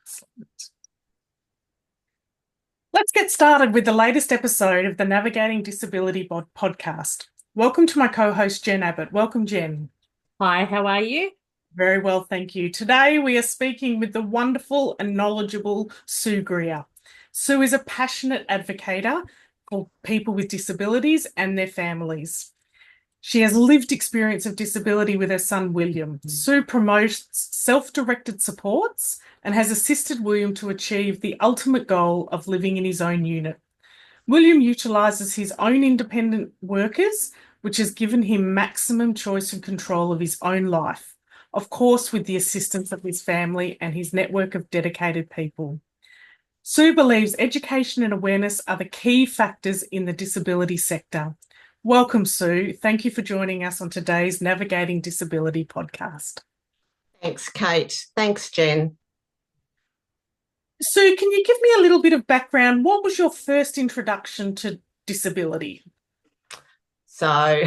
Excellent. Let's get started with the latest episode of the Navigating Disability podcast. Welcome to my co-host, Jen Abbott. Welcome, Jen. Hi, how are you? Very well, thank you. Today we are speaking with the wonderful and knowledgeable Sue Grier. Sue is a passionate advocate for people with disabilities and their families. She has lived experience of disability with her son, William. Sue promotes self-directed supports and has assisted William to achieve the ultimate goal of living in his own unit. William utilises his own independent workers, which has given him maximum choice and control of his own life, of course, with the assistance of his family and his network of dedicated people. Sue believes education and awareness are the key factors in the disability sector. Welcome, Sue. Thank you for joining us on today's Navigating Disability podcast. Thanks, Kate. Thanks, Jen. Sue, can you give me a little bit of background? What was your first introduction to disability? So,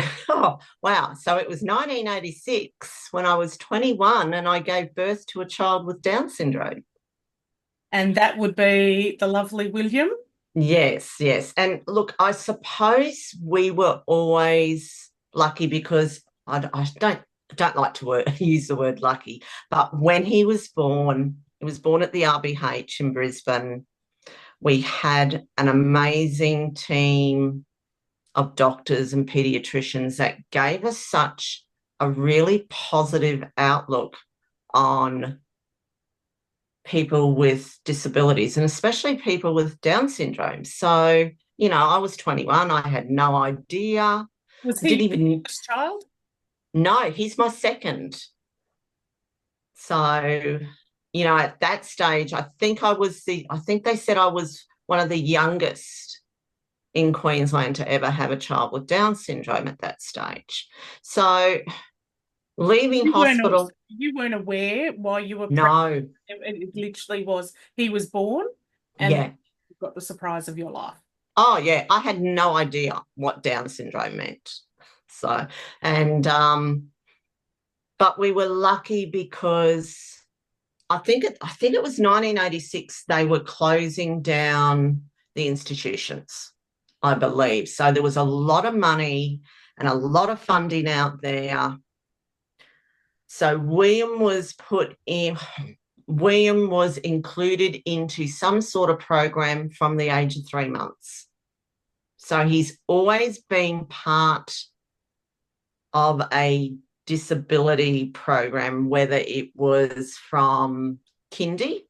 wow. So it was 1986 when I was 21 and I gave birth to a child with Down syndrome. And that would be the lovely William? Yes. And look, I suppose we were always lucky because I don't like to use the word lucky, but when he was born at the RBH in Brisbane. We had an amazing team of doctors and paediatricians that gave us such a really positive outlook on people with disabilities and especially people with Down syndrome. So, I was 21. I had no idea. Was he the first child? No, he's my second. So, at that stage, I think they said I was one of the youngest in Queensland to ever have a child with Down syndrome at that stage. So leaving hospital. You weren't aware while you were pregnant? No. It literally was, he was born and you got the surprise of your life. Oh, yeah. I had no idea what Down syndrome meant. So, but we were lucky because I think it was 1986, they were closing down the institutions, I believe. So there was a lot of money and a lot of funding out there. So William was included into some sort of program from the age of 3 months. So he's always been part of a disability program, whether it was from kindy,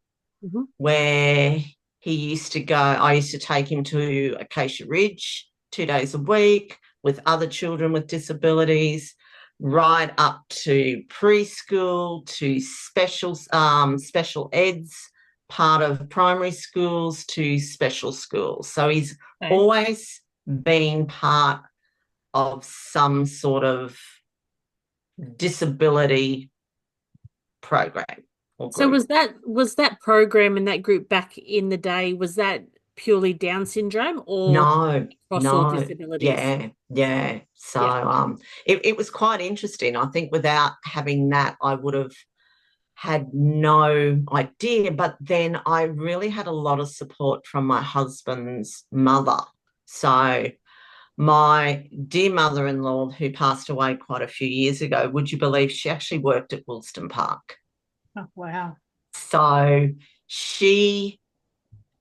where he used to go. I used to take him to Acacia Ridge 2 days a week with other children with disabilities, right up to preschool, to special eds, part of primary schools, to special schools. So he's always been part of some sort of disability program. So was that program and that group back in the day, was that purely Down syndrome or across all disabilities? Yeah. So it was quite interesting. I think without having that, I would have had no idea. But then I really had a lot of support from my husband's mother. So my dear mother-in-law, who passed away quite a few years ago, would you believe she actually worked at Woolston Park? Oh, wow. So she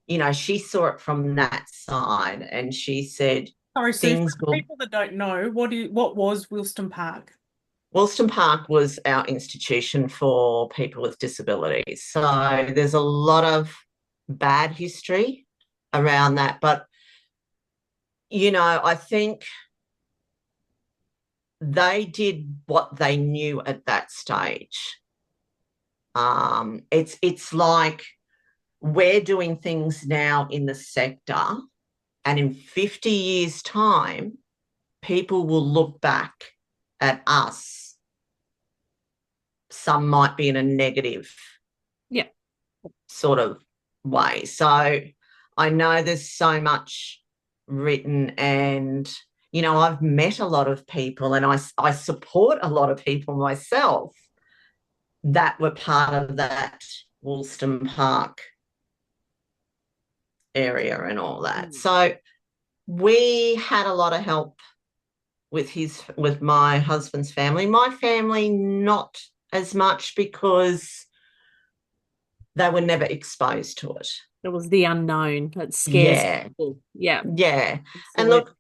saw it from that side and she said, sorry, Sue, for people that don't know, what was Woolston Park? Woolston Park was our institution for people with disabilities. So there's a lot of bad history around that. But I think they did what they knew at that stage. It's like we're doing things now in the sector, and in 50 years' time, people will look back at us. Some might be in a negative sort of way. So I know there's so much written and, I've met a lot of people and I support a lot of people myself that were part of that Woolston Park area and all that. So we had a lot of help with my husband's family. My family, not as much, because they were never exposed to it. It was the unknown that scares people. Yeah. Yeah. And look,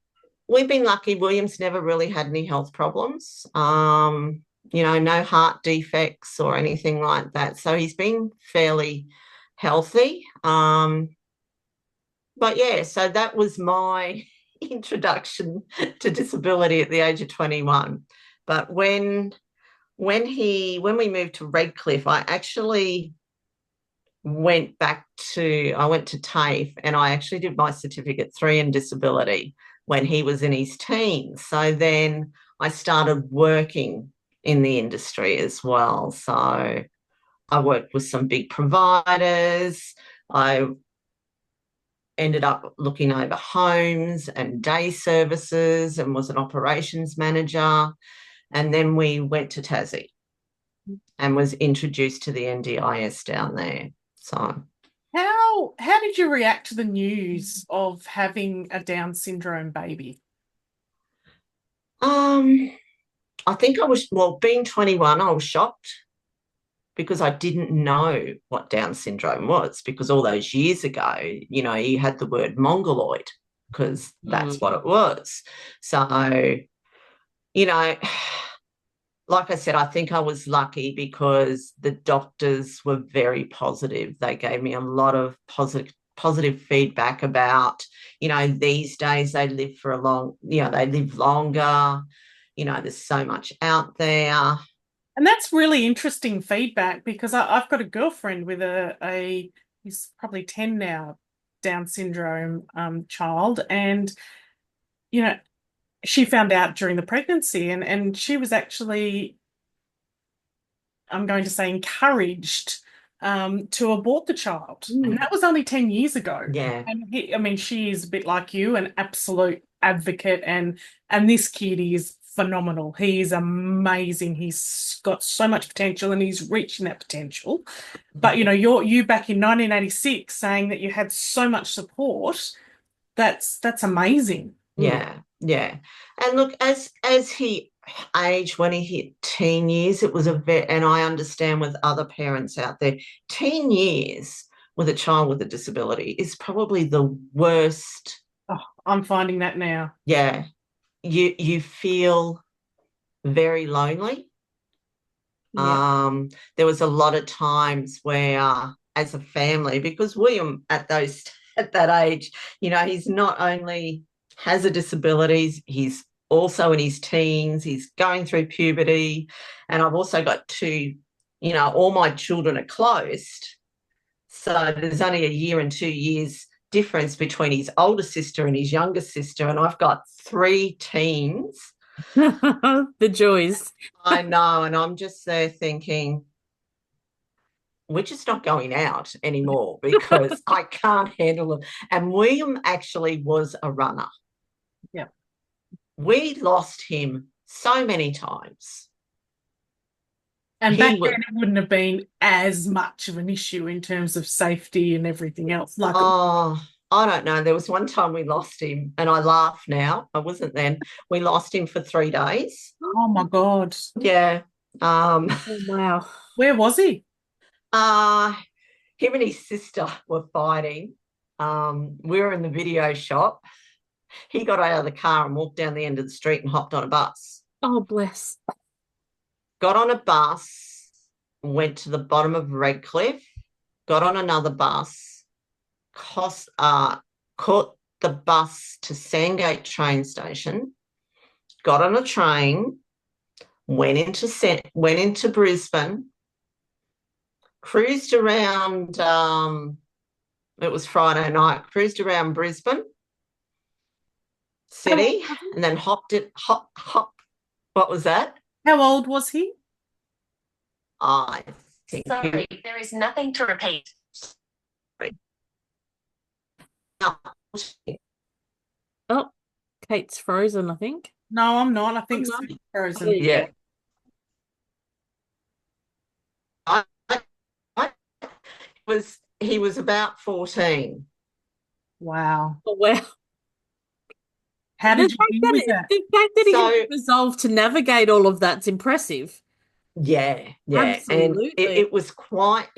we've been lucky. William's never really had any health problems. No heart defects or anything like that. So he's been fairly healthy. But yeah, so that was my introduction to disability at the age of 21. But when we moved to Redcliffe, I went to TAFE, and I actually did my Certificate 3 in disability when he was in his teens. So then I started working in the industry as well. So I worked with some big providers. I ended up looking over homes and day services and was an operations manager. And then we went to Tassie and was introduced to the NDIS down there. So how did you react to the news of having a Down syndrome baby? I think being 21, I was shocked because I didn't know what Down syndrome was, because all those years ago, you had the word mongoloid, because that's what it was. So, like I said, I think I was lucky because the doctors were very positive. They gave me a lot of positive feedback about, these days they live they live longer. There's so much out there. And that's really interesting feedback, because I've got a girlfriend with he's probably 10 now, Down syndrome child. And, she found out during the pregnancy, and she was actually, I'm going to say, encouraged to abort the child. And that was only 10 years ago. Yeah. And she is a bit like you, an absolute advocate, and this kid is phenomenal. He is amazing. He's got so much potential, and he's reaching that potential. But you back in 1986 saying that you had so much support, that's amazing. Yeah. And look, as he aged, when he hit teen years, it was and I understand with other parents out there, teen years with a child with a disability is probably the worst. Oh, I'm finding that now. Yeah. You feel very lonely. Yeah. There was a lot of times where, as a family, because William at that age, he's not only has a disability, he's also in his teens, he's going through puberty, and I've also got two, all my children are close. So there's only a year and 2 years difference between his older sister and his younger sister, and I've got 3 teens. The joys. I know, and I'm just there thinking, we're just not going out anymore because I can't handle it. And William actually was a runner. Yeah. We lost him so many times. And back then it wouldn't have been as much of an issue in terms of safety and everything else. I don't know. There was one time we lost him, and I laugh now. I wasn't then. We lost him for 3 days. Oh my God. Yeah. Oh, wow. Where was he? Him and his sister were fighting. We were in the video shop. He got out of the car and walked down the end of the street and hopped on a bus. Oh, bless. Got on a bus, went to the bottom of Redcliffe, got on another bus, caught the bus to Sandgate train station, got on a train, went into Brisbane, cruised around, it was Friday night, cruised around Brisbane city, and then hop. What was that? How old was he? I think. Sorry, there is nothing to repeat. Oh, Kate's frozen, I think. No, I'm not. I think Sue's frozen. Yeah. was about 14. Wow. Oh, wow. How did you deal with that? The fact that he So- had the resolve to navigate all of that's impressive. Yeah. Absolutely. And it was quite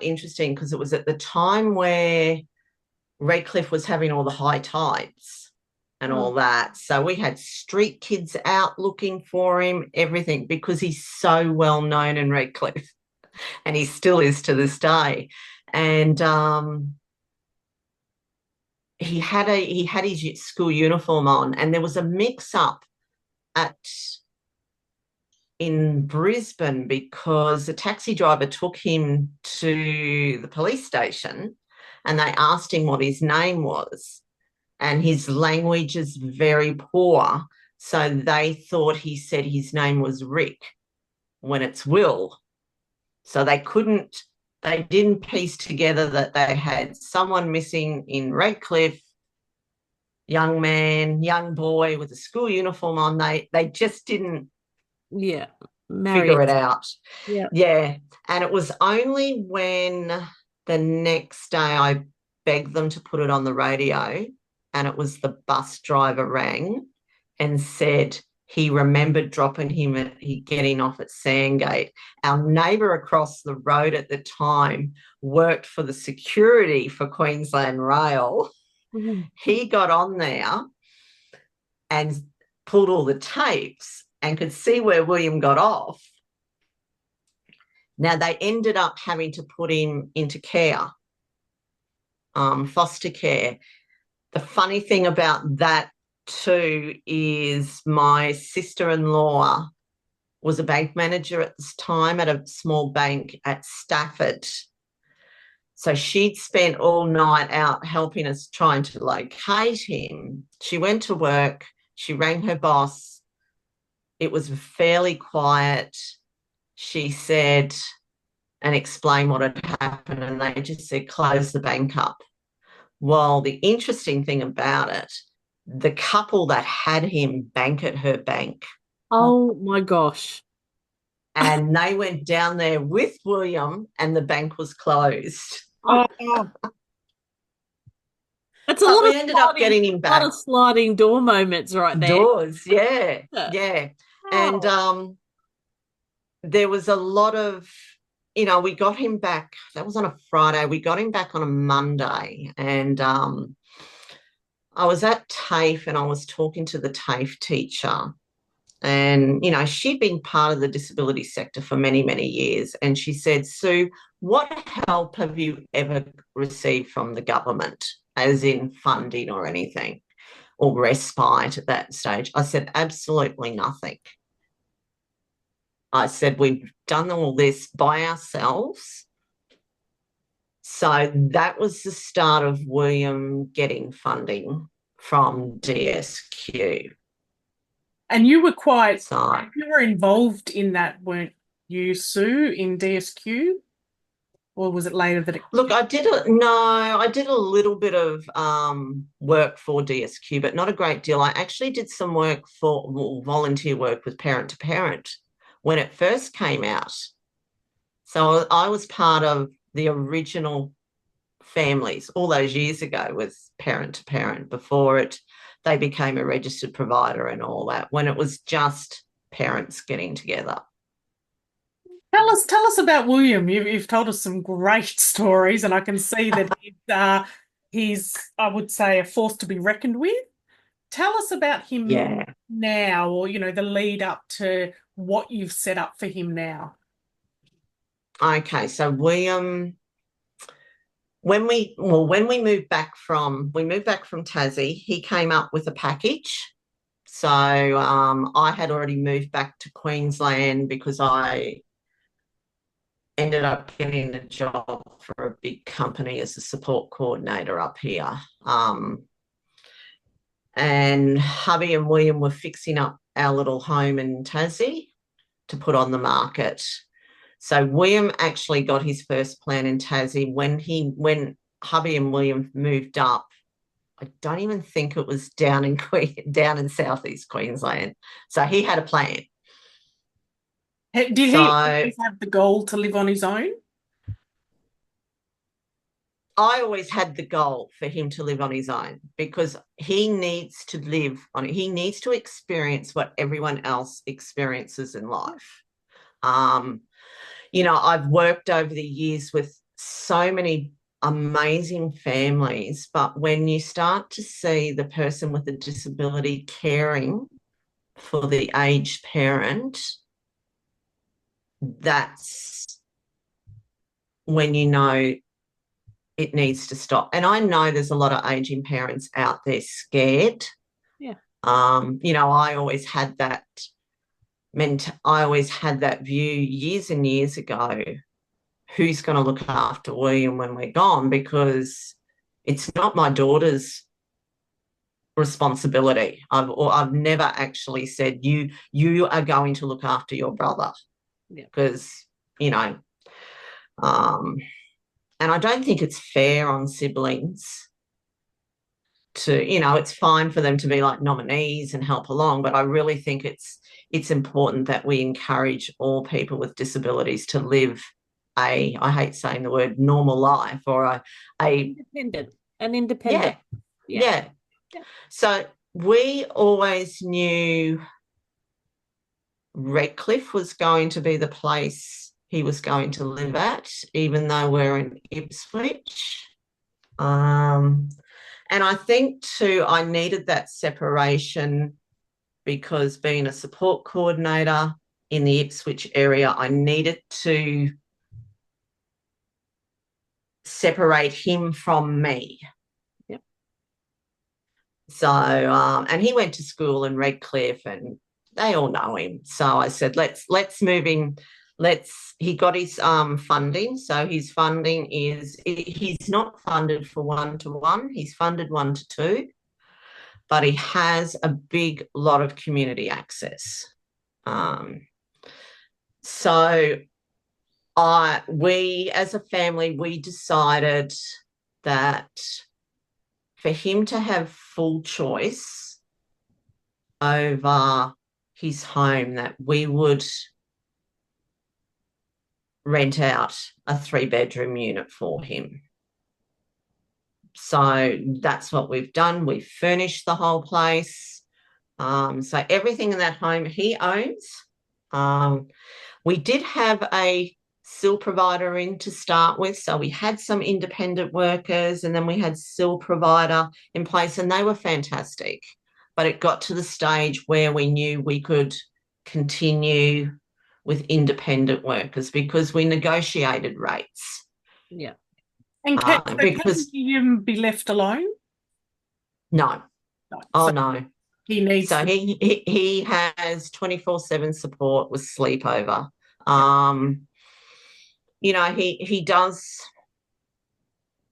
interesting because it was at the time where Redcliffe was having all the high tides and all that. So we had street kids out looking for him, everything, because he's so well known in Redcliffe, and he still is to this day. And he had his school uniform on, and there was a mix-up in Brisbane because the taxi driver took him to the police station and they asked him what his name was, and his language is very poor, so they thought he said his name was Rick when it's Will. So they didn't piece together that they had someone missing in Redcliffe, young boy with a school uniform on. They just didn't figure it out. Yeah. And it was only when the next day I begged them to put it on the radio, and it was the bus driver rang and said he remembered dropping him getting off at Sandgate. Our neighbour across the road at the time worked for the security for Queensland Rail. Mm-hmm. He got on there and pulled all the tapes and could see where William got off. Now, they ended up having to put him into care, foster care. The funny thing about that too is my sister-in-law was a bank manager at this time at a small bank at Stafford. So she'd spent all night out helping us trying to locate him. She went to work. She rang her boss. It was fairly quiet. She said and explained what had happened, and they just said, close the bank up. Well, the interesting thing about it, the couple that had him bank at her bank. Oh, my gosh. And they went down there with William and the bank was closed. Oh, That's a But lot we of ended up getting him back. A lot of sliding door moments right there. Doors, yeah. And there was a lot of, we got him back. That was on a Friday. We got him back on a Monday. And I was at TAFE and I was talking to the TAFE teacher. And, she'd been part of the disability sector for many, many years. And she said, Sue, what help have you ever received from the government, as in funding or anything, or respite at that stage? I said, absolutely nothing. I said, we've done all this by ourselves. So that was the start of William getting funding from DSQ. and you were involved in that, weren't you, Sue, in DSQ? Or was it later that it... Look, I did a little bit of work for DSQ, but not a great deal. I actually did some work volunteer work with Parent to Parent when it first came out. So I was part of the original families all those years ago with Parent to Parent before they became a registered provider and all that, when it was just parents getting together. Tell us about William. You've told us some great stories, and I can see that he's, I would say, a force to be reckoned with. Tell us about him now, or the lead up to what you've set up for him now. Okay, so William, when we moved back from Tassie, he came up with a package. So I had already moved back to Queensland because I ended up getting a job for a big company as a support coordinator up here. And hubby and William were fixing up our little home in Tassie to put on the market. So William actually got his first plan in Tassie when hubby and William moved up. I don't even think it was down in southeast Queensland. So he had a plan. Did he always have the goal to live on his own? I always had the goal for him to live on his own, because he needs to live on it. He needs to experience what everyone else experiences in life. I've worked over the years with so many amazing families, but when you start to see the person with a disability caring for the aged parent, that's when you know it needs to stop. And I know there's a lot of aging parents out there scared. Yeah. I always had that view years and years ago. Who's going to look after William when we're gone? Because it's not my daughter's responsibility. I've never actually said you are going to look after your brother. Yeah. Because, and I don't think it's fair on siblings to, it's fine for them to be like nominees and help along, but I really think it's important that we encourage all people with disabilities to live I hate saying the word normal life, or independent. Yeah. So we always knew Redcliffe was going to be the place he was going to live at, even though we're in Ipswich. And I think too, I needed that separation because being a support coordinator in the Ipswich area, I needed to separate him from me. Yep. So, and he went to school in Redcliffe and they all know him. So I said, let's move him. He got his funding. So his funding he's not funded for 1-to-1. He's funded 1-to-2, but he has a big lot of community access. So we as a family, we decided that for him to have full choice over his home, that we would rent out a 3-bedroom unit for him. So that's what we've done. We've furnished the whole place. So everything in that home he owns. We did have a SIL provider in to start with. So we had some independent workers and then we had SIL provider in place and they were fantastic. But it got to the stage where we knew we could continue with independent workers because we negotiated rates. Yeah. And can you be left alone? No. No. He needs so he has 24/7 support with sleepover.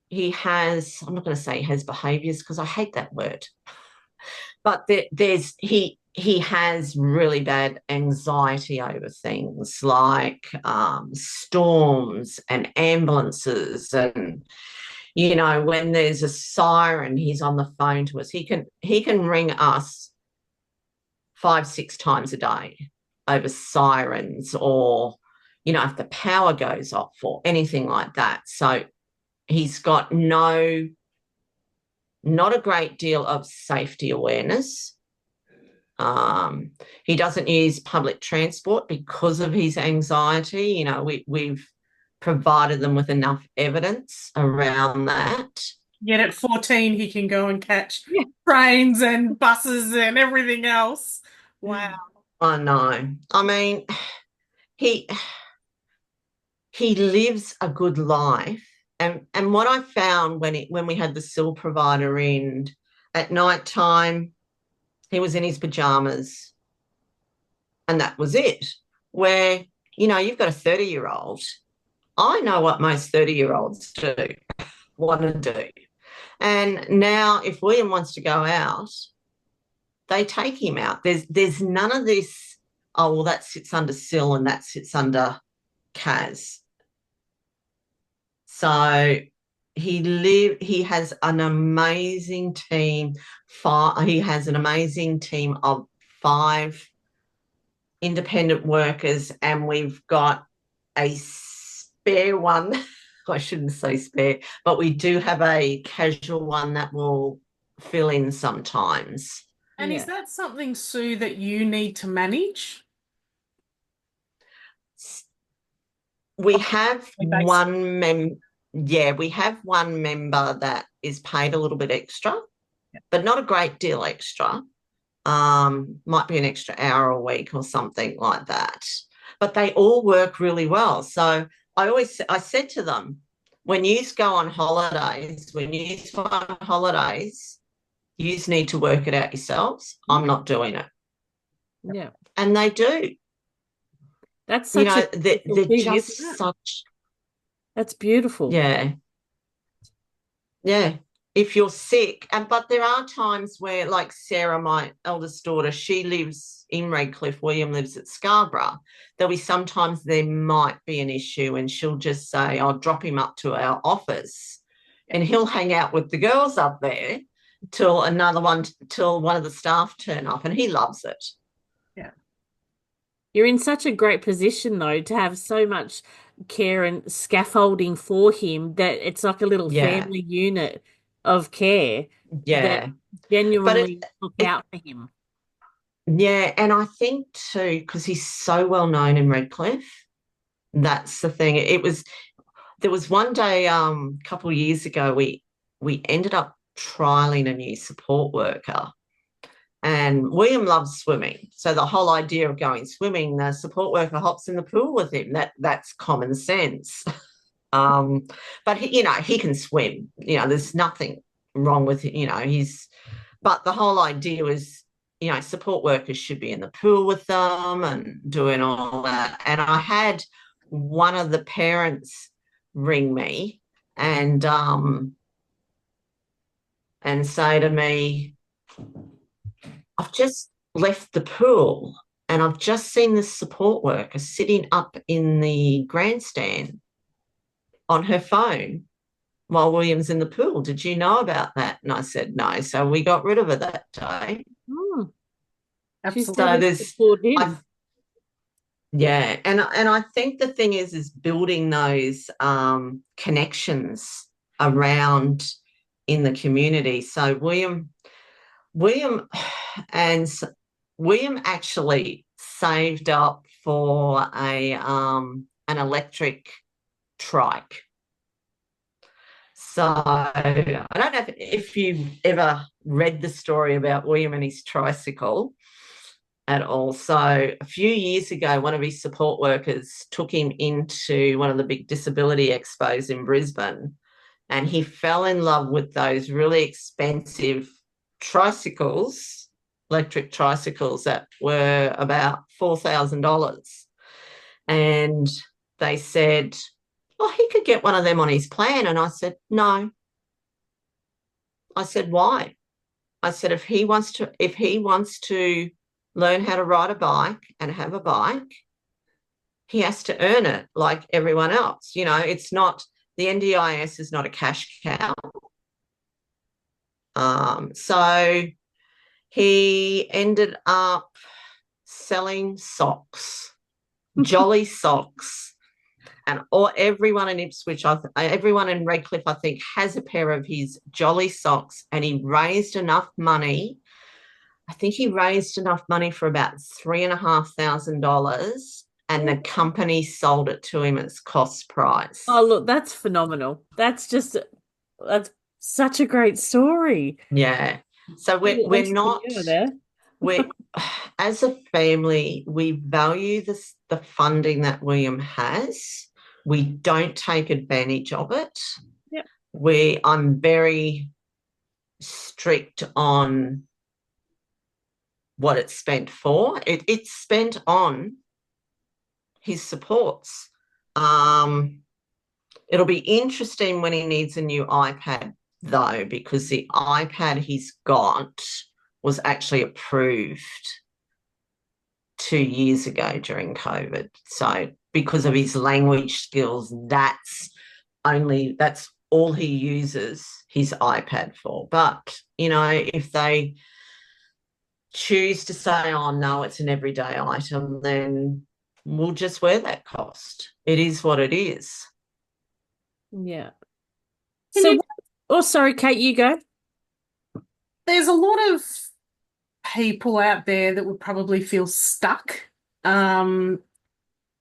He has, I'm not going to say he has behaviours because I hate that word, but he has really bad anxiety over things like storms and ambulances, and when there's a siren, he's on the phone to us. He can ring us 5-6 times a day over sirens, or if the power goes off or anything like that. So he's got not a great deal of safety awareness. He doesn't use public transport because of his anxiety. We've provided them with enough evidence around that. Yet at 14, he can go and catch trains and buses and everything else. Wow. I know. I mean, he lives a good life. And what I found when we had the SIL provider in at night time, he was in his pajamas and that was it. Where, you've got a 30-year-old. I know what most 30-year-olds want to do. And now if William wants to go out, they take him out. There's none of this, oh, well, that sits under SIL and that sits under CAS. So he has an amazing team. He has an amazing team of 5 independent workers, and we've got a spare one I shouldn't say spare, but we do have a casual one that will fill in sometimes. And is that something, Sue, that you need to manage? We have Basically. we have one member that is paid a little bit extra, but not a great deal extra. Might be an extra hour a week or something like that. But they all work really well. So I said to them, when you go on holidays, you need to work it out yourselves. I'm not doing it. Yeah. And they do. That's such they're just such. That's beautiful. Yeah. Yeah. If you're sick, but there are times where, like Sarah, my eldest daughter, she lives in Redcliffe, William lives at Scarborough. Sometimes there might be an issue and she'll just say, I'll drop him up to our office and he'll hang out with the girls up there till one of the staff turn up, and he loves it. Yeah. You're in such a great position, though, to have so much care and scaffolding for him that it's like a little family unit of care that genuinely look out for him. Yeah, and I think too, because he's so well known in Redcliffe, that's the thing. There was one day a couple of years ago we ended up trialing a new support worker, and William loves swimming. So the whole idea of going swimming, the support worker hops in the pool with him. That's common sense. But he can swim. There's nothing wrong with it. But the whole idea is, support workers should be in the pool with them and doing all that. And I had one of the parents ring me and say to me, I've just left the pool and I've just seen this support worker sitting up in the grandstand on her phone while William's in the pool. Did you know about that? And I said, no. So we got rid of her that day. Absolutely. So and I think the thing is building those connections around in the community. So William actually saved up for an electric trike. So I don't know if you've ever read the story about William and his tricycle at all. So a few years ago, one of his support workers took him into one of the big disability expos in Brisbane, and he fell in love with those really expensive tricycles, electric tricycles that were about $4,000. And they said, oh, he could get one of them on his plan. And I said, no. I said, why? I said, if he wants to learn how to ride a bike and have a bike, he has to earn it like everyone else. It's not, the NDIS is not a cash cow. So he ended up selling socks, jolly socks. And everyone in Ipswich, everyone in Redcliffe, I think, has a pair of his jolly socks, and he raised enough money. I think he raised enough money for about $3,500, and the company sold it to him at cost price. Oh, look, that's phenomenal. That's such a great story. Yeah. So we're not, as a family, we value the funding that William has. We don't take advantage of it. Yep. I'm very strict on what it's spent for. It's spent on his supports. It'll be interesting when he needs a new iPad, though, because the iPad he's got was actually approved 2 years ago during COVID. So because of his language skills, that's all he uses his iPad for. But, if they choose to say, oh, no, it's an everyday item, then we'll just wear that cost. It is what it is. Yeah. Can So, you- oh, sorry, Kate, you go. there's a lot of people out there that would probably feel stuck in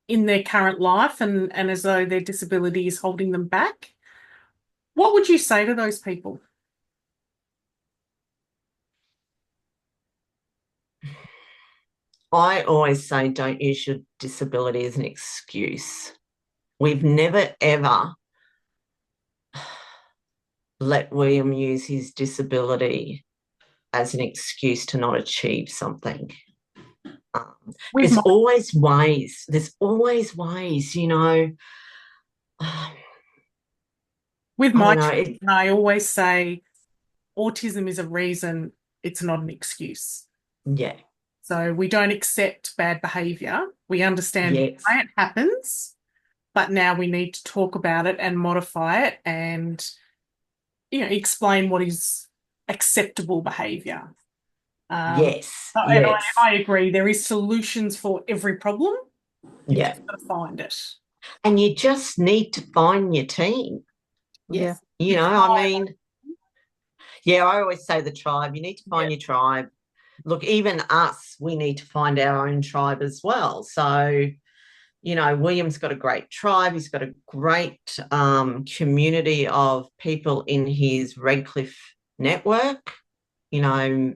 their current life and as though their disability is holding them back. What would you say to those people? I always say don't use your disability as an excuse. We've never, ever let William use his disability as an excuse to not achieve something. With There's my, always ways. There's always ways, you know. with I my don't know. children, I always say autism is a reason, it's not an excuse. Yeah. So we don't accept bad behaviour. We understand Yes. why it happens, but now we need to talk about it and modify it and, explain what is acceptable behaviour. Yes. And Yes. I agree. There is solutions for every problem. You've Yeah. just got to find it. And you just need to find your team. Yes. You know, I mean, yeah, I always say the tribe. You need to find your tribe. Look, even us, we need to find our own tribe as well. So, you know, William's got a great tribe. He's got a great community of people in his Redcliffe network, you know,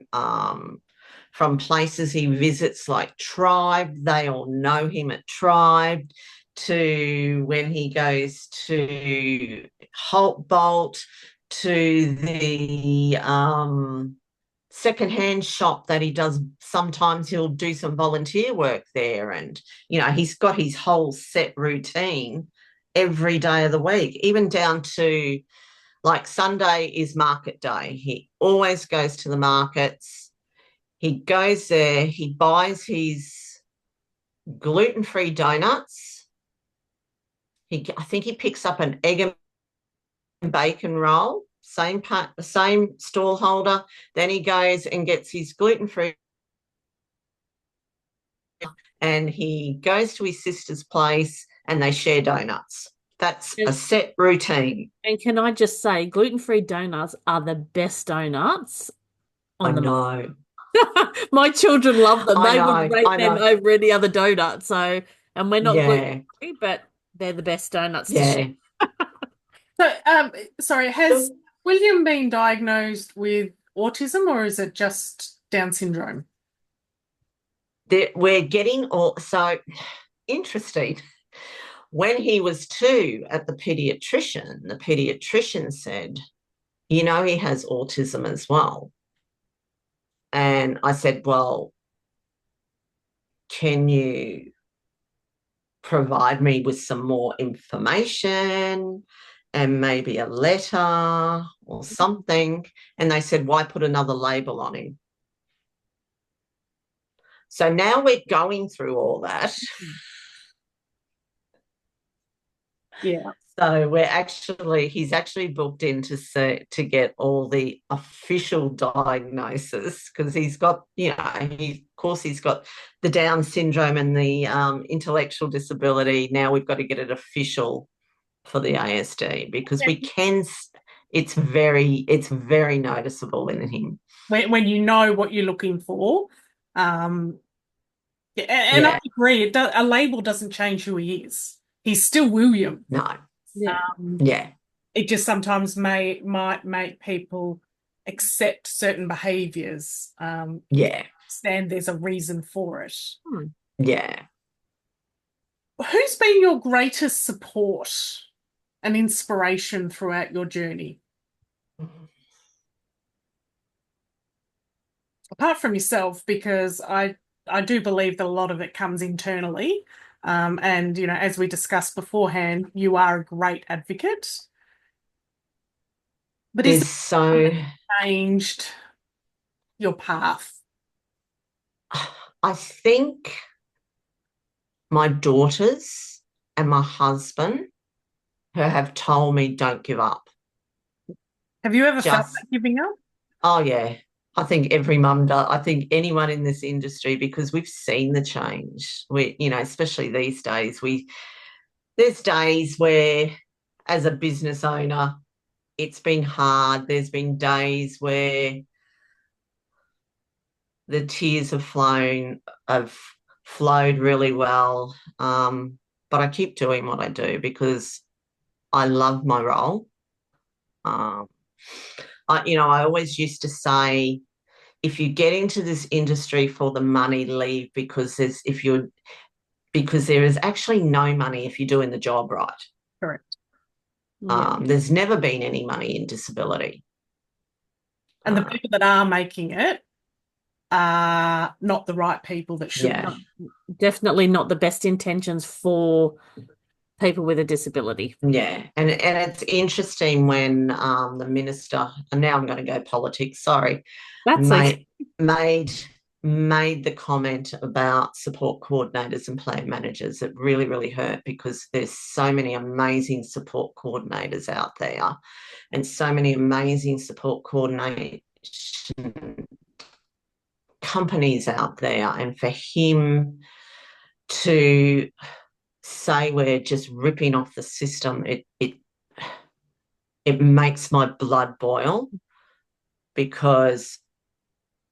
from places he visits like Tribe. They all know him at Tribe, to when he goes to Holt Bolt, to the secondhand shop that he does. Sometimes he'll do some volunteer work there, and you know, he's got his whole set routine every day of the week, even down to like Sunday is market day. He always goes to the markets. He goes there, he buys his gluten-free donuts. I think he picks up an egg and bacon roll, same stall holder. Then he goes and gets his gluten-free, and he goes to his sister's place and they share donuts. That's a set routine. And can I just say, gluten-free donuts are the best donuts on the market. My children love them. They would rate them over any other donut. So, and we're not gluten-free, but they're the best donuts to share. So, sorry, has William been diagnosed with autism or is it just Down syndrome? We're getting all so interesting. When he was 2 at the pediatrician said, you know, he has autism as well. And I said, well, can you provide me with some more information and maybe a letter or something? And they said, why put another label on him? So now we're going through all that. Yeah. So he's actually booked in to get all the official diagnosis, because he's got, you know, of course he's got the Down syndrome and the intellectual disability. Now we've got to get it official for the ASD, because it's very noticeable in him. When you know what you're looking for. I agree. A label doesn't change who he is. He's still William. No. It just sometimes might make people accept certain behaviours. Understand there's a reason for it. Yeah. Who's been your greatest support and inspiration throughout your journey? Apart from yourself, because I do believe that a lot of it comes internally. And, you know, as we discussed beforehand, you are a great advocate. But is it changed your path? I think my daughters and my husband, who have told me don't give up. Have you ever felt like giving up? Oh, yeah. I think every mum does. I think anyone in this industry, because we've seen the change. You know, especially these days, there's days where as a business owner, it's been hard. There's been days where the tears have flowed really well. But I keep doing what I do because I love my role. I always used to say, if you get into this industry for the money, leave, because there is actually no money if you're doing the job right. Correct. There's never been any money in disability. And the people that are making it are not the right people that should. Yeah. Definitely not the best intentions for people with a disability. Yeah, and it's interesting when the minister, and now I'm going to go politics, sorry, made the comment about support coordinators and plan managers. It really, really hurt because there's so many amazing support coordinators out there and so many amazing support coordination companies out there. And for him to say we're just ripping off the system, it makes my blood boil, because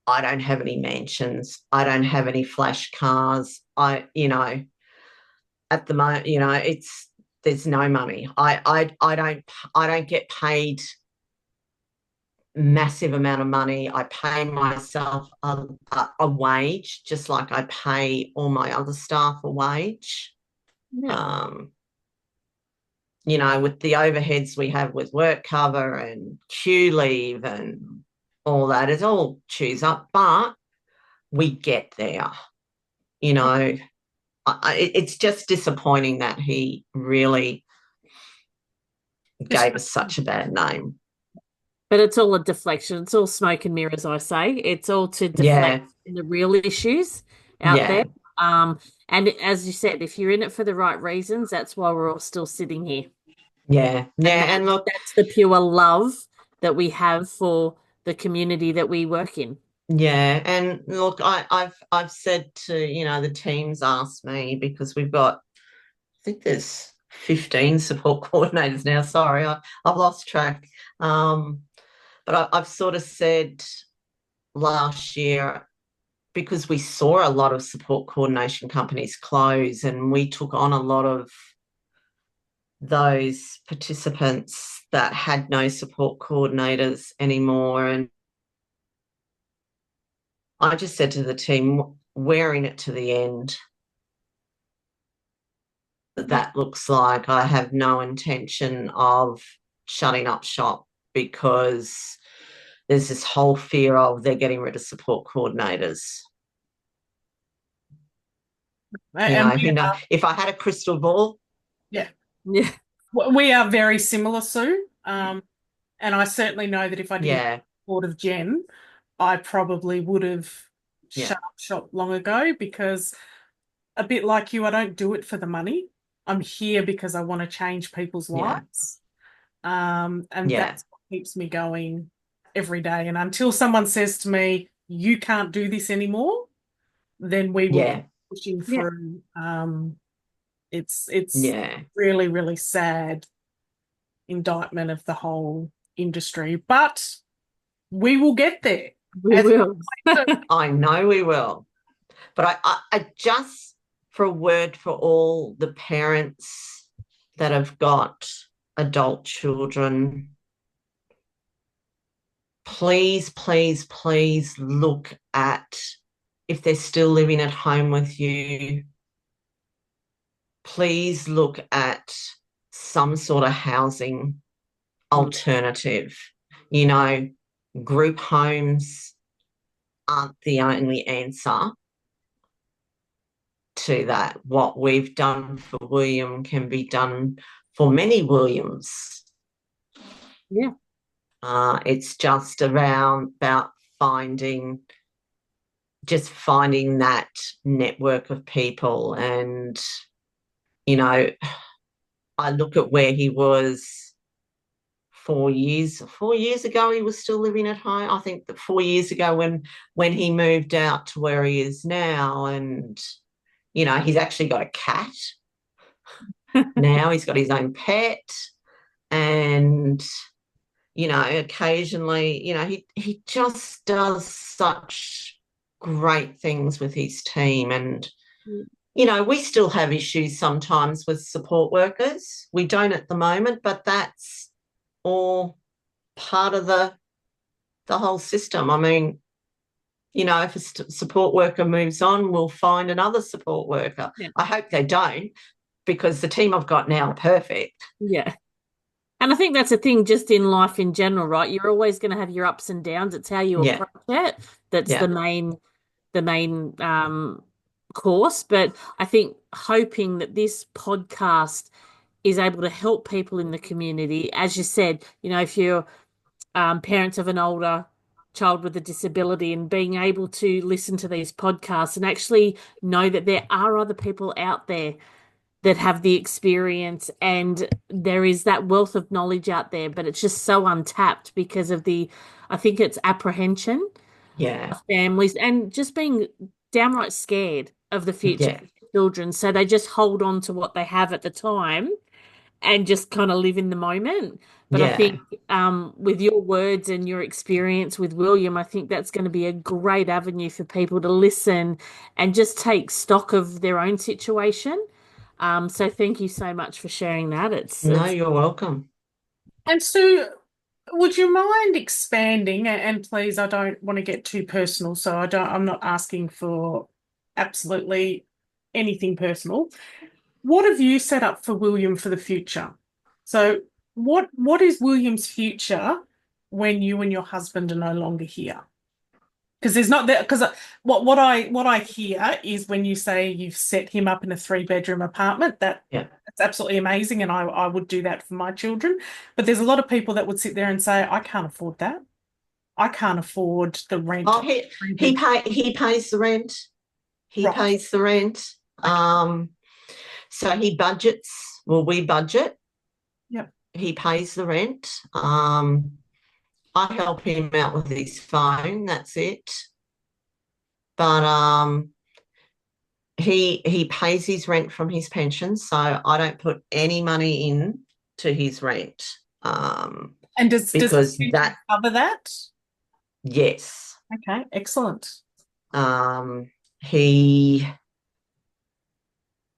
I don't have any mansions, I don't have any flash cars. At the moment, there's no money. I don't get paid massive amount of money. I pay myself a wage, just like I pay all my other staff a wage. Yeah. With the overheads we have with work cover and Q leave and all that, it all chews up, but we get there. It's just disappointing that he really gave us such a bad name. But it's all a deflection. It's all smoke and mirrors, I say. It's all to deflect the real issues out there. And as you said, if you're in it for the right reasons, that's why we're all still sitting here. Yeah. And look, that's the pure love that we have for the community that we work in. Yeah, and look, I've said to, the teams asked me, because we've got, I think there's 15 support coordinators now. Sorry, I've lost track. But I've sort of said last year, because we saw a lot of support coordination companies close, and we took on a lot of those participants that had no support coordinators anymore. And I just said to the team, we're in it to the end. That looks like I have no intention of shutting up shop, because there's this whole fear of they're getting rid of support coordinators. If I had a crystal ball. Yeah. Yeah. We are very similar, Sue. And I certainly know that if I didn't support of Jen, I probably would have shut up shop long ago, because a bit like you, I don't do it for the money. I'm here because I want to change people's lives. And that's what keeps me going every day. And until someone says to me, you can't do this anymore, then we will keep pushing through. It's really, really sad indictment of the whole industry, but we will get there. We will. I know we will. But I just, for a word for all the parents that have got adult children, please, please, please look at, if they're still living at home with you, please look at some sort of housing alternative. Group homes aren't the only answer to that. What we've done for William can be done for many Williams. Yeah. It's just about finding that network of people. And, I look at where he was 4 years ago. He was still living at home. I think that 4 years ago when he moved out to where he is now, and he's actually got a cat now. He's got his own pet. and occasionally, he just does such great things with his team. And we still have issues sometimes with support workers. We don't at the moment, but that's all part of the whole system. I mean, if a support worker moves on, we'll find another support worker. Yeah. I hope they don't, because the team I've got now are perfect. Yeah. And I think that's a thing just in life in general, right? You're always going to have your ups and downs. It's how you approach it. That's the main course. But I think hoping that this podcast is able to help people in the community, as you said, if you're parents of an older child with a disability, and being able to listen to these podcasts and actually know that there are other people out there that have the experience, and there is that wealth of knowledge out there, but it's just so untapped because of I think it's apprehension of families and just being downright scared of the future for children. So they just hold on to what they have at the time and just kind of live in the moment. But I think with your words and your experience with William, I think that's going to be a great avenue for people to listen and just take stock of their own situation. So thank you so much for sharing that. No, you're welcome. And Sue, would you mind expanding? And please, I don't want to get too personal, so I'm not asking for absolutely anything personal. What have you set up for William for the future? So what is William's future when you and your husband are no longer here? Because there's not that, because what I hear is when you say you've set him up in a 3-bedroom apartment, that's absolutely amazing, and I would do that for my children. But there's a lot of people that would sit there and say, I can't afford that. I can't afford the rent. Oh, he pays the rent. He pays the rent. So he budgets. Well, we budget. Yep. He pays the rent. I help him out with his phone. That's it. But he pays his rent from his pension, so I don't put any money in to his rent. And does that cover that? Yes. Okay, excellent.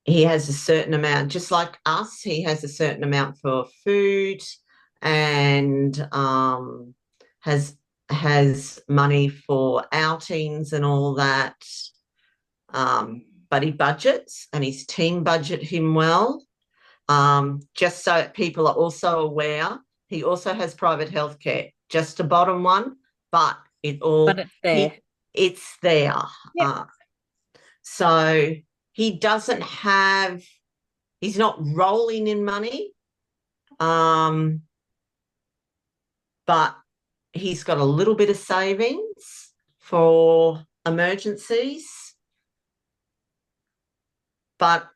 He has a certain amount, just like us. He has a certain amount for food, and has money for outings and all that. But he budgets, and his team budget him well. Just so people are also aware, he also has private healthcare, just a bottom one, but it's there. It's there. Yep. So he doesn't have, he's not rolling in money, but he's got a little bit of savings for emergencies, but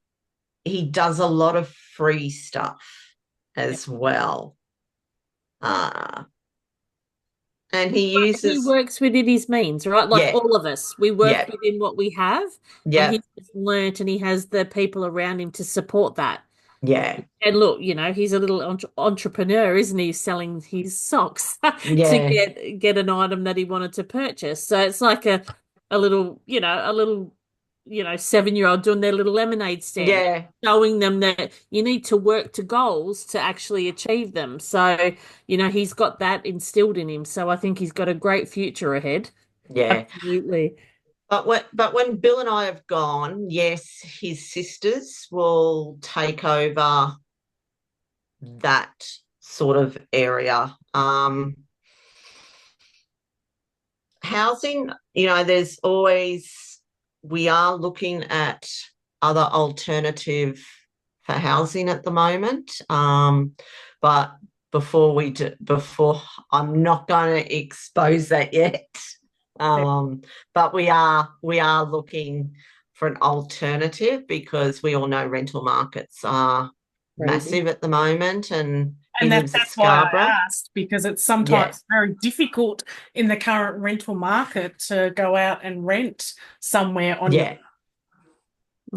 he does a lot of free stuff as well. And he works within his means, right? Like all of us, we work within what we have. Yeah. And he's learnt, and he has the people around him to support that. Yeah. And look, he's a little entrepreneur, isn't he? Selling his socks to get an item that he wanted to purchase. So it's like a little 7-year-old doing their little lemonade stand, showing them that you need to work to goals to actually achieve them. So, he's got that instilled in him. So I think he's got a great future ahead. Yeah. Absolutely. But when Bill and I have gone, yes, his sisters will take over that sort of area. Housing, there's always, we are looking at other alternative for housing at the moment. But before I'm not going to expose that yet. But we are looking for an alternative, because we all know rental markets are massive at the moment, and that's why I asked, because it's sometimes very difficult in the current rental market to go out and rent somewhere on your.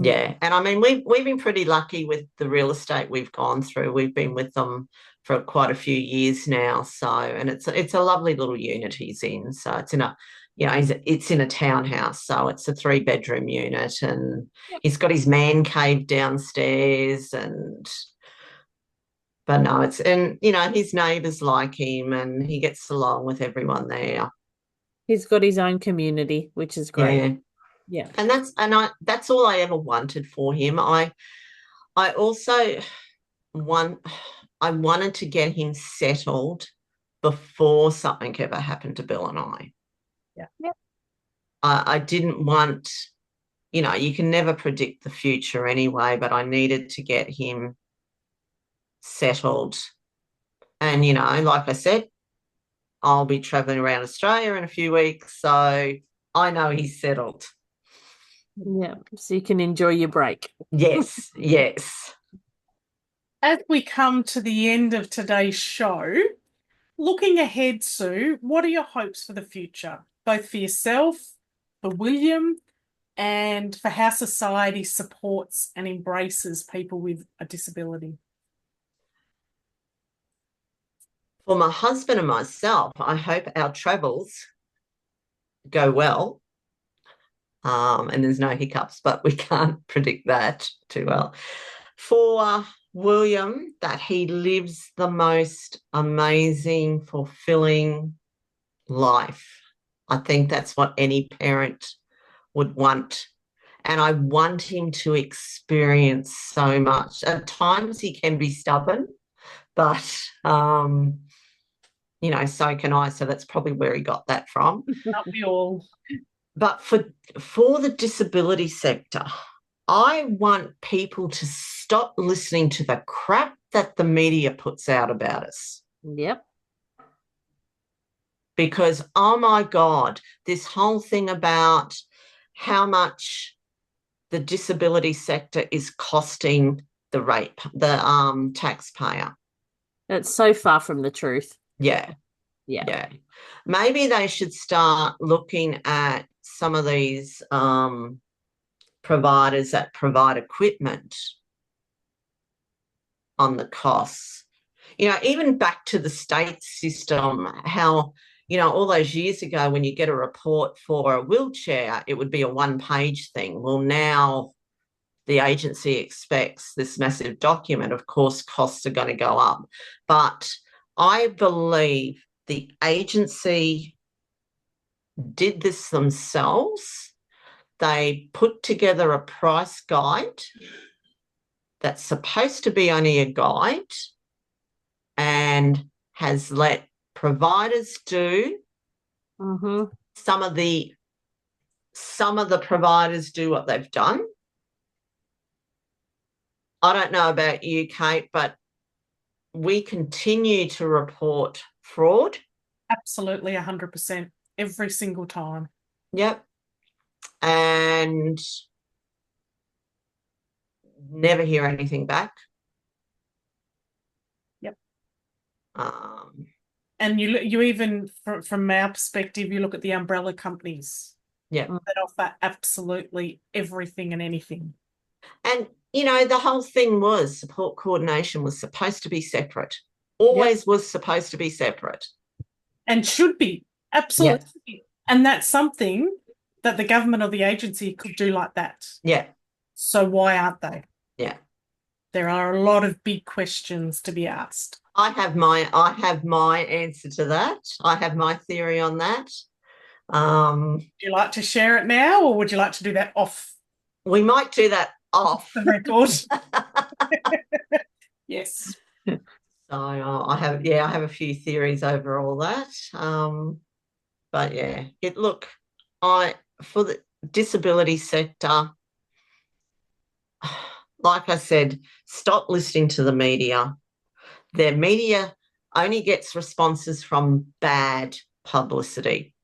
Yeah. And I mean, we've been pretty lucky with the real estate we've gone through. We've been with them for quite a few years now. So, and it's a lovely little unit he's in. So it's in a, it's in a townhouse. So it's a 3-bedroom unit, and he's got his man cave downstairs, but no, and his neighbours like him, and he gets along with everyone there. He's got his own community, which is great. Yeah. And that's all I ever wanted for him. I also I wanted to get him settled before something ever happened to Bill and I. Yeah. I didn't want, you can never predict the future anyway, but I needed to get him settled. And, like I said, I'll be traveling around Australia in a few weeks, so I know he's settled. Yeah, so you can enjoy your break. Yes, yes. As we come to the end of today's show, looking ahead, Sue, what are your hopes for the future, both for yourself, for William, and for how society supports and embraces people with a disability? For my husband and myself, I hope our travels go well. And there's no hiccups, but we can't predict that too well. For William, that he lives the most amazing, fulfilling life. I think that's what any parent would want. And I want him to experience so much. At times he can be stubborn, but, so can I. So that's probably where he got that from. Not we all. But for the disability sector, I want people to stop listening to the crap that the media puts out about us. Yep. Because, oh my God, this whole thing about how much the disability sector is costing the taxpayer. That's so far from the truth. Yeah. Maybe they should start looking at some of these providers that provide equipment on the costs. Even back to the state system, how, all those years ago when you get a report for a wheelchair, it would be a 1-page thing. Well, now the agency expects this massive document. Of course, costs are going to go up. But I believe the agency did this themselves. They put together a price guide that's supposed to be only a guide and has let providers do. Mm-hmm. Some of the providers do what they've done. I don't know about you, Kate, but we continue to report fraud. Absolutely, 100%, every single time. Yep. And never hear anything back. Yep. And you even, from our perspective, you look at the umbrella companies. Yeah. That offer absolutely everything and anything. And, the whole thing was support coordination was supposed to be separate. Always was supposed to be separate. And should be. Absolutely. Yeah. And that's something that the government or the agency could do like that. Yeah. So why aren't they? Yeah. There are a lot of big questions to be asked. I have my answer to that. I have my theory on that. Would you like to share it now, or would you like to do that off? We might do that off the record. Yes. So I have a few theories over all that. But yeah, for the disability sector, like I said, stop listening to the media. Their media only gets responses from bad publicity.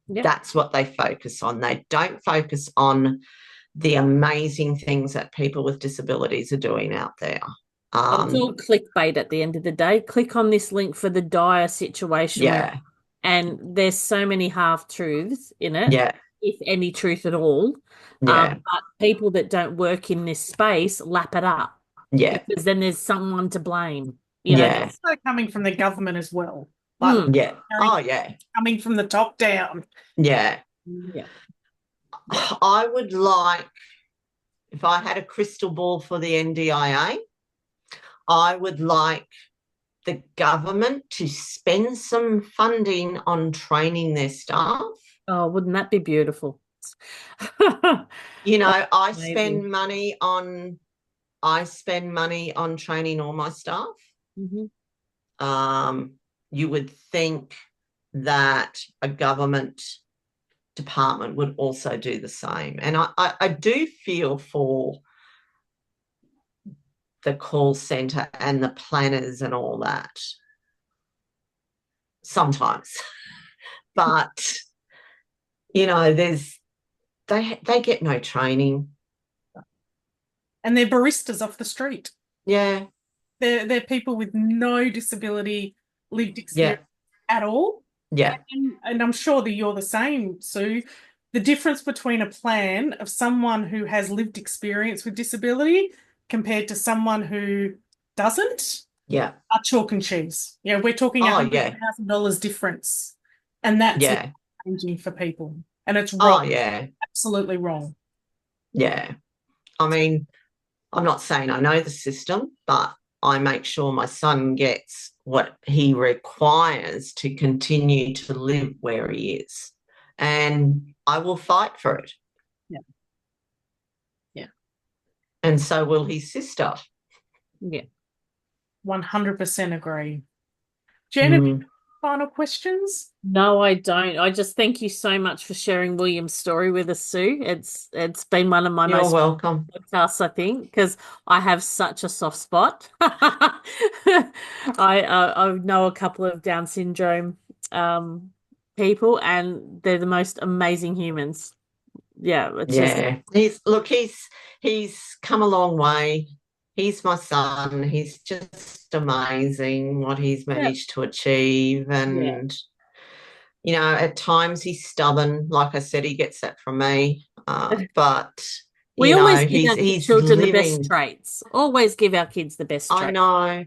Yep. That's what they focus on. They don't focus on the amazing things that people with disabilities are doing out there. It's all clickbait at the end of the day. Click on this link for the dire situation. Yeah. And there's so many half-truths in it, if any truth at all. Yeah. But people that don't work in this space lap it up. Yeah. Because then there's someone to blame. You know, Yeah. Also coming from the government as well. Mm. Like Yeah. Oh, yeah. coming from the top down. Yeah. yeah. I would like, if I had a crystal ball for the NDIA, I would like the government to spend some funding on training their staff. Oh, wouldn't that be beautiful? You know, I Amazing. spend money on training all my staff. Mm-hmm. You would think that a government department would also do the same. And I do feel for the call centre and the planners and all that sometimes. But, you know, they get no training. And they're baristas off the street. Yeah. They're people with no disability lived experience at all. Yeah. And I'm sure that you're the same, Sue. The difference between a plan of someone who has lived experience with disability compared to someone who doesn't Yeah. are chalk and cheese. Yeah, we're talking $100,000 difference. And that's changing for people. And it's wrong. Oh, yeah. Absolutely wrong. Yeah. I mean, I'm not saying I know the system, but I make sure my son gets what he requires to continue to live where he is. And I will fight for it. Yeah. Yeah. And so will his sister. Yeah. 100% agree. Jen, have you got final questions? No, I don't. I just thank you so much for sharing William's story with us, Sue. It's been one of my most welcome podcasts, I think, because I have such a soft spot. I know a couple of Down syndrome people, and they're the most amazing humans. Yeah, it's he's come a long way. He's my son. He's just amazing what he's managed to achieve. And, you know, at times he's stubborn. Like I said, he gets that from me. But, we always give our children living... the best traits. Always give our kids the best traits. I know.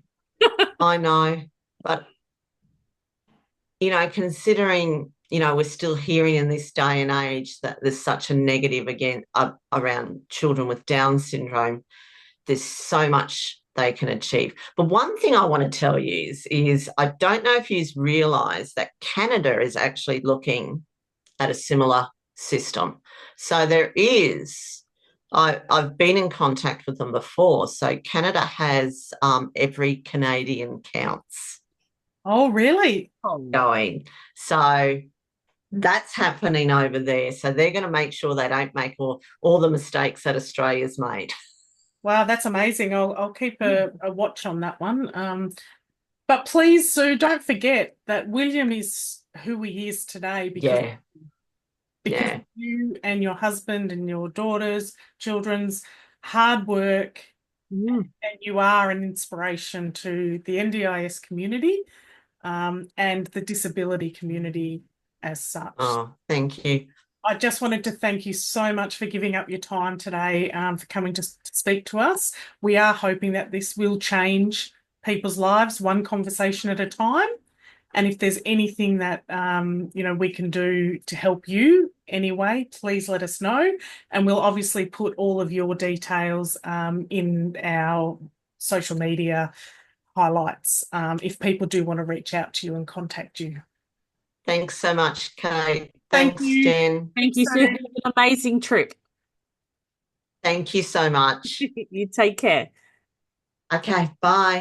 I know. But, you know, considering, you know, we're still hearing in this day and age that there's such a negative around children with Down syndrome, there's so much they can achieve. But one thing I want to tell you is I don't know if you've realised that Canada is actually looking at a similar system. So there is, I've been in contact with them before. So Canada has every Canadian counts. Oh, really? Going. So that's happening over there. So they're going to make sure they don't make all the mistakes that Australia's made. Wow, that's amazing. I'll keep a watch on that one. But please, Sue, don't forget that William is who he is today because you and your husband and your children's hard work, and you are an inspiration to the NDIS community and the disability community as such. Oh, thank you. I just wanted to thank you so much for giving up your time today, for coming to speak to us. We are hoping that this will change people's lives one conversation at a time. And if there's anything that, you know, we can do to help you anyway, please let us know. And we'll obviously put all of your details in our social media highlights if people do want to reach out to you and contact you. Thanks so much, Kate. Thank Thanks, you. Jen. Thank you, Sue. Have an amazing trip. Thank you so much. You take care. Okay, bye.